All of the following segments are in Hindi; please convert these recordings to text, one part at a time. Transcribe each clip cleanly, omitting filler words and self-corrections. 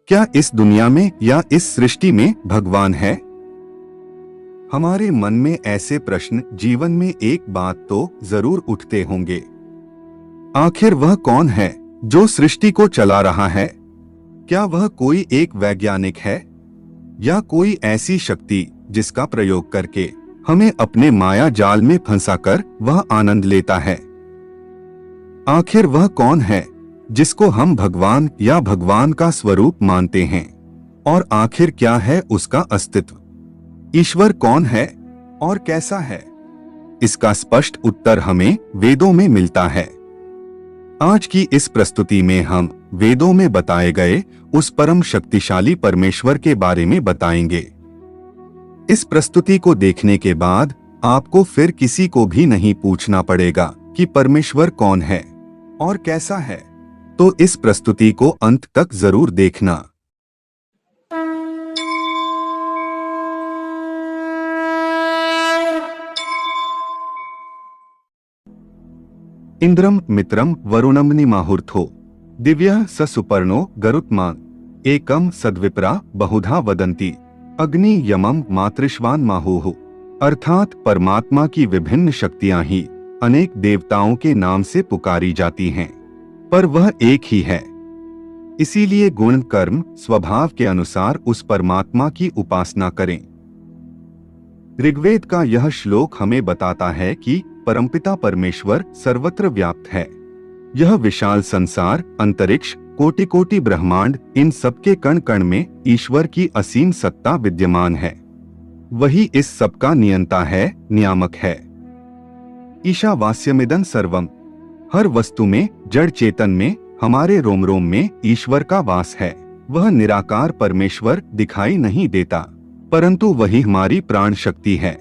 क्या इस दुनिया में या इस सृष्टि में भगवान है? हमारे मन में ऐसे प्रश्न जीवन में एक बात तो जरूर उठते होंगे। आखिर वह कौन है जो सृष्टि को चला रहा है? क्या वह कोई एक वैज्ञानिक है या कोई ऐसी शक्ति जिसका प्रयोग करके हमें अपने माया जाल में फंसाकर वह आनंद लेता है? आखिर वह कौन है जिसको हम भगवान या भगवान का स्वरूप मानते हैं? और आखिर क्या है उसका अस्तित्व? ईश्वर कौन है और कैसा है? इसका स्पष्ट उत्तर हमें वेदों में मिलता है। आज की इस प्रस्तुति में हम वेदों में बताए गए उस परम शक्तिशाली परमेश्वर के बारे में बताएंगे। इस प्रस्तुति को देखने के बाद आपको फिर किसी को भी नहीं पूछना पड़ेगा कि परमेश्वर कौन है और कैसा है, तो इस प्रस्तुति को अंत तक जरूर देखना। इंद्रम मित्रम वरुणम निमाहुर्थो दिव्यः स सुपर्णो गरुत्मान एकम सद्विप्रा बहुधा वदन्ति अग्नि यमम मातृश्वान माहुः। अर्थात परमात्मा की विभिन्न शक्तियां ही अनेक देवताओं के नाम से पुकारी जाती हैं, पर वह एक ही है। इसीलिए गुण कर्म स्वभाव के अनुसार उस परमात्मा की उपासना करें। ऋग्वेद का यह श्लोक हमें बताता है कि परमपिता परमेश्वर सर्वत्र व्याप्त है। यह विशाल संसार, अंतरिक्ष, कोटि कोटि ब्रह्मांड, इन सबके कण कण में ईश्वर की असीम सत्ता विद्यमान है। वही इस सबका नियंता है, नियामक है। ईशावास्यमिदं सर्वम, हर वस्तु में, जड़ चेतन में, हमारे रोम रोम में ईश्वर का वास है। वह निराकार परमेश्वर दिखाई नहीं देता, परंतु वही हमारी प्राण शक्ति है।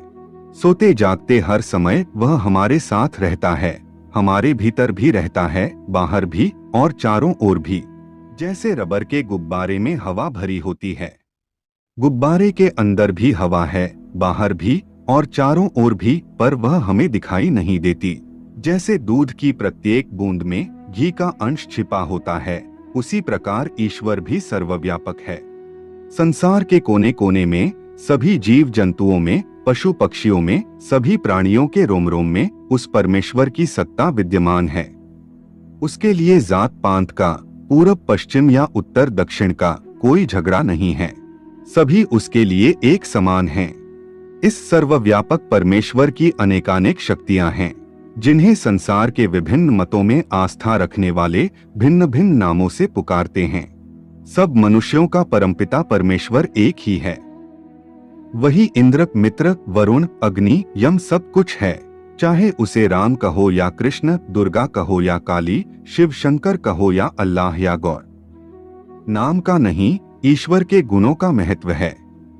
सोते जागते हर समय वह हमारे साथ रहता है, हमारे भीतर भी रहता है, बाहर भी और चारों ओर भी। जैसे रबर के गुब्बारे में हवा भरी होती है, गुब्बारे के अंदर भी हवा है, बाहर भी और चारों ओर भी, पर वह हमें दिखाई नहीं देती। जैसे दूध की प्रत्येक बूंद में घी का अंश छिपा होता है, उसी प्रकार ईश्वर भी सर्वव्यापक है। संसार के कोने कोने में, सभी जीव जंतुओं में, पशु पक्षियों में, सभी प्राणियों के रोम रोम में उस परमेश्वर की सत्ता विद्यमान है। उसके लिए जात पांत का, पूरब पश्चिम या उत्तर दक्षिण का कोई झगड़ा नहीं है। सभी उसके लिए एक समान हैं। इस सर्वव्यापक परमेश्वर की अनेकानेक शक्तियां हैं, जिन्हें संसार के विभिन्न मतों में आस्था रखने वाले भिन्न भिन्न नामों से पुकारते हैं। सब मनुष्यों का परमपिता परमेश्वर एक ही है। वही इंद्र, मित्र, वरुण, अग्नि, यम सब कुछ है। चाहे उसे राम कहो या कृष्ण, दुर्गा कहो या काली, शिव शंकर कहो या अल्लाह या गौर। नाम का नहीं, ईश्वर के गुणों का महत्व है।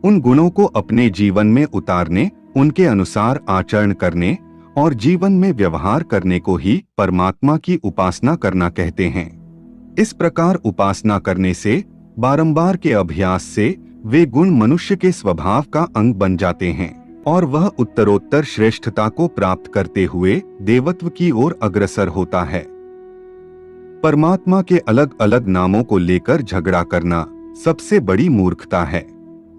उन गुणों को अपने जीवन में उतारने, उनके अनुसार आचरण करने और जीवन में व्यवहार करने को ही परमात्मा की उपासना करना कहते हैं। इस प्रकार उपासना करने से, बारंबार के अभ्यास से वे गुण मनुष्य के स्वभाव का अंग बन जाते हैं और वह उत्तरोत्तर श्रेष्ठता को प्राप्त करते हुए देवत्व की ओर अग्रसर होता है। परमात्मा के अलग अलग नामों को लेकर झगड़ा करना सबसे बड़ी मूर्खता है।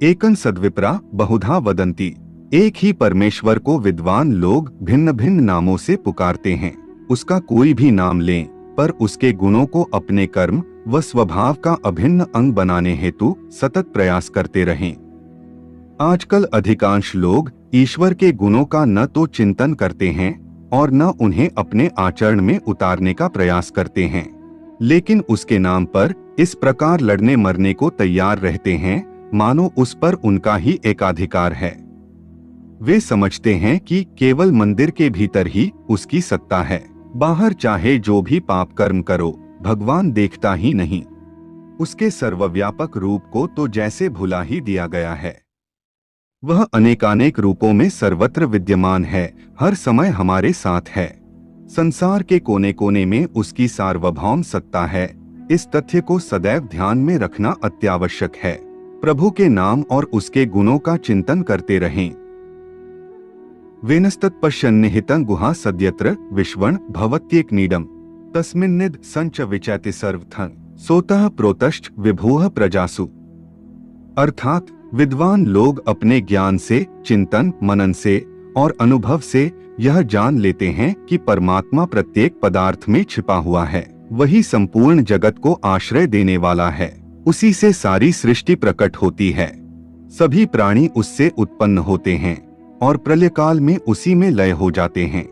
एकं सद्विप्रा बहुधा वदन्ति, एक ही परमेश्वर को विद्वान लोग भिन्न भिन्न नामों से पुकारते हैं। उसका कोई भी नाम लें, पर उसके गुणों को अपने कर्म व स्वभाव का अभिन्न अंग बनाने हेतु सतत प्रयास करते रहें। आजकल अधिकांश लोग ईश्वर के गुणों का न तो चिंतन करते हैं और न उन्हें अपने आचरण में उतारने का प्रयास करते हैं, लेकिन उसके नाम पर इस प्रकार लड़ने मरने को तैयार रहते हैं मानो उस पर उनका ही एकाधिकार है। वे समझते हैं कि केवल मंदिर के भीतर ही उसकी सत्ता है, बाहर चाहे जो भी पाप कर्म करो, भगवान देखता ही नहीं। उसके सर्वव्यापक रूप को तो जैसे भुला ही दिया गया है। वह अनेकानेक रूपों में सर्वत्र विद्यमान है, हर समय हमारे साथ है। संसार के कोने कोने में उसकी सार्वभौम सत्ता है। इस तथ्य को सदैव ध्यान में रखना अत्यावश्यक है। प्रभु के नाम और उसके गुणों का चिंतन करते रहें। वेनस्तत्पश्यन्निहितं गुहा सद्यत्र विश्वं भवत्येक नीडम तस्मिन्निध संच विचैति सर्वथं। सोतः प्रोतश्च विभुः प्रजासु। अर्थात विद्वान लोग अपने ज्ञान से, चिंतन मनन से और अनुभव से यह जान लेते हैं कि परमात्मा प्रत्येक पदार्थ में छिपा हुआ है, वही संपूर्ण जगत को आश्रय देने वाला है, उसी से सारी सृष्टि प्रकट होती है, सभी प्राणी उससे उत्पन्न होते हैं और प्रलय काल में उसी में लय हो जाते हैं।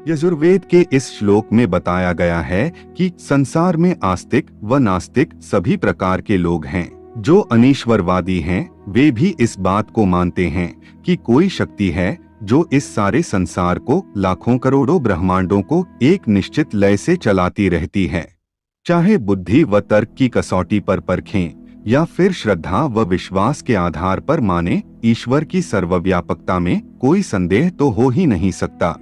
यजुर्वेद के इस श्लोक में बताया गया है कि संसार में आस्तिक व नास्तिक सभी प्रकार के लोग हैं। जो अनीश्वरवादी हैं, वे भी इस बात को मानते हैं कि कोई शक्ति है जो इस सारे संसार को, लाखों करोड़ों ब्रह्मांडों को एक निश्चित लय से चलाती रहती है। चाहे बुद्धि व तर्क की कसौटी पर परखें या फिर श्रद्धा व विश्वास के आधार पर माने, ईश्वर की सर्वव्यापकता में कोई संदेह तो हो ही नहीं सकता।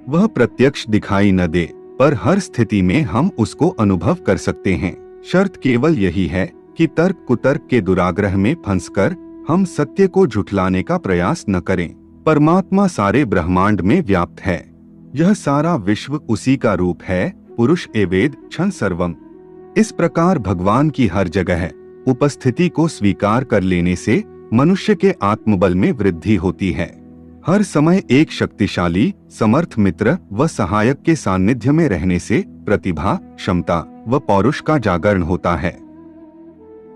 वह प्रत्यक्ष दिखाई न दे, पर हर स्थिति में हम उसको अनुभव कर सकते हैं। शर्त केवल यही है कि तर्क कुतर्क के दुराग्रह में फंसकर हम सत्य को झुठलाने का प्रयास न करें। परमात्मा सारे ब्रह्मांड में व्याप्त है। यह सारा विश्व उसी का रूप है। पुरुष एवेद क्षण सर्वम। इस प्रकार भगवान की हर जगह उपस्थिति को स्वीकार कर लेने से मनुष्य के आत्मबल में वृद्धि होती है। हर समय एक शक्तिशाली, समर्थ मित्र व सहायक के सानिध्य में रहने से प्रतिभा, क्षमता व पौरुष का जागरण होता है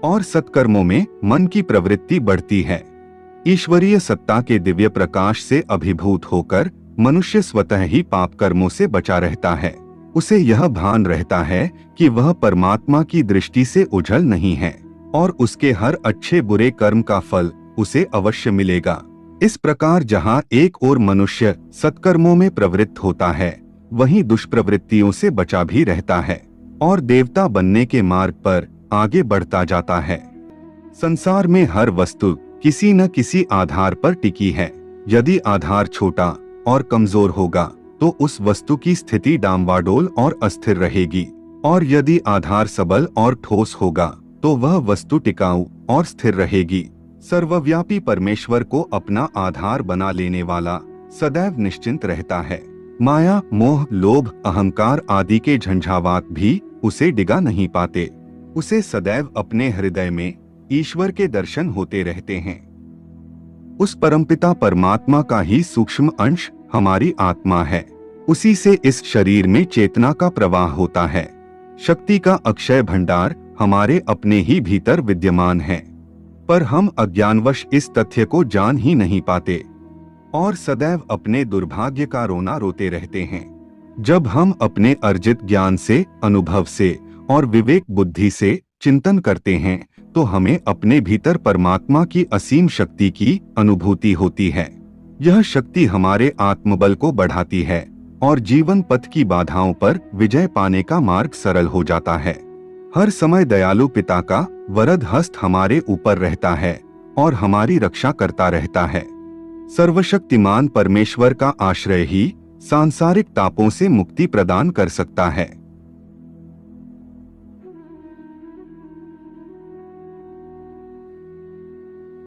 और सत्कर्मों में मन की प्रवृत्ति बढ़ती है। ईश्वरीय सत्ता के दिव्य प्रकाश से अभिभूत होकर मनुष्य स्वतः ही पाप कर्मों से बचा रहता है। उसे यह भान रहता है कि वह परमात्मा की दृष्टि से उझल नहीं है और उसके हर अच्छे बुरे कर्म का फल उसे अवश्य मिलेगा। इस प्रकार जहाँ एक ओर मनुष्य सत्कर्मों में प्रवृत्त होता है, वहीं दुष्प्रवृत्तियों से बचा भी रहता है और देवता बनने के मार्ग पर आगे बढ़ता जाता है। संसार में हर वस्तु किसी न किसी आधार पर टिकी है। यदि आधार छोटा और कमजोर होगा तो उस वस्तु की स्थिति डामाडोल और अस्थिर रहेगी, और यदि आधार सबल और ठोस होगा तो वह वस्तु टिकाऊ और स्थिर रहेगी। सर्वव्यापी परमेश्वर को अपना आधार बना लेने वाला सदैव निश्चिंत रहता है। माया, मोह, लोभ, अहंकार आदि के झंझावात भी उसे डिगा नहीं पाते। उसे सदैव अपने हृदय में ईश्वर के दर्शन होते रहते हैं। उस परमपिता परमात्मा का ही सूक्ष्म अंश हमारी आत्मा है। उसी से इस शरीर में चेतना का प्रवाह होता है। शक्ति का अक्षय भंडार हमारे अपने ही भीतर विद्यमान है, पर हम अज्ञानवश इस तथ्य को जान ही नहीं पाते और सदैव अपने दुर्भाग्य का रोना रोते रहते हैं। जब हम अपने अर्जित ज्ञान से, अनुभव से और विवेक बुद्धि से चिंतन करते हैं तो हमें अपने भीतर परमात्मा की असीम शक्ति की अनुभूति होती है। यह शक्ति हमारे आत्मबल को बढ़ाती है और जीवन पथ की बाधाओं पर विजय पाने का मार्ग सरल हो जाता है। हर समय दयालु पिता का वरद हस्त हमारे ऊपर रहता है और हमारी रक्षा करता रहता है। सर्वशक्तिमान परमेश्वर का आश्रय ही सांसारिक तापों से मुक्ति प्रदान कर सकता है।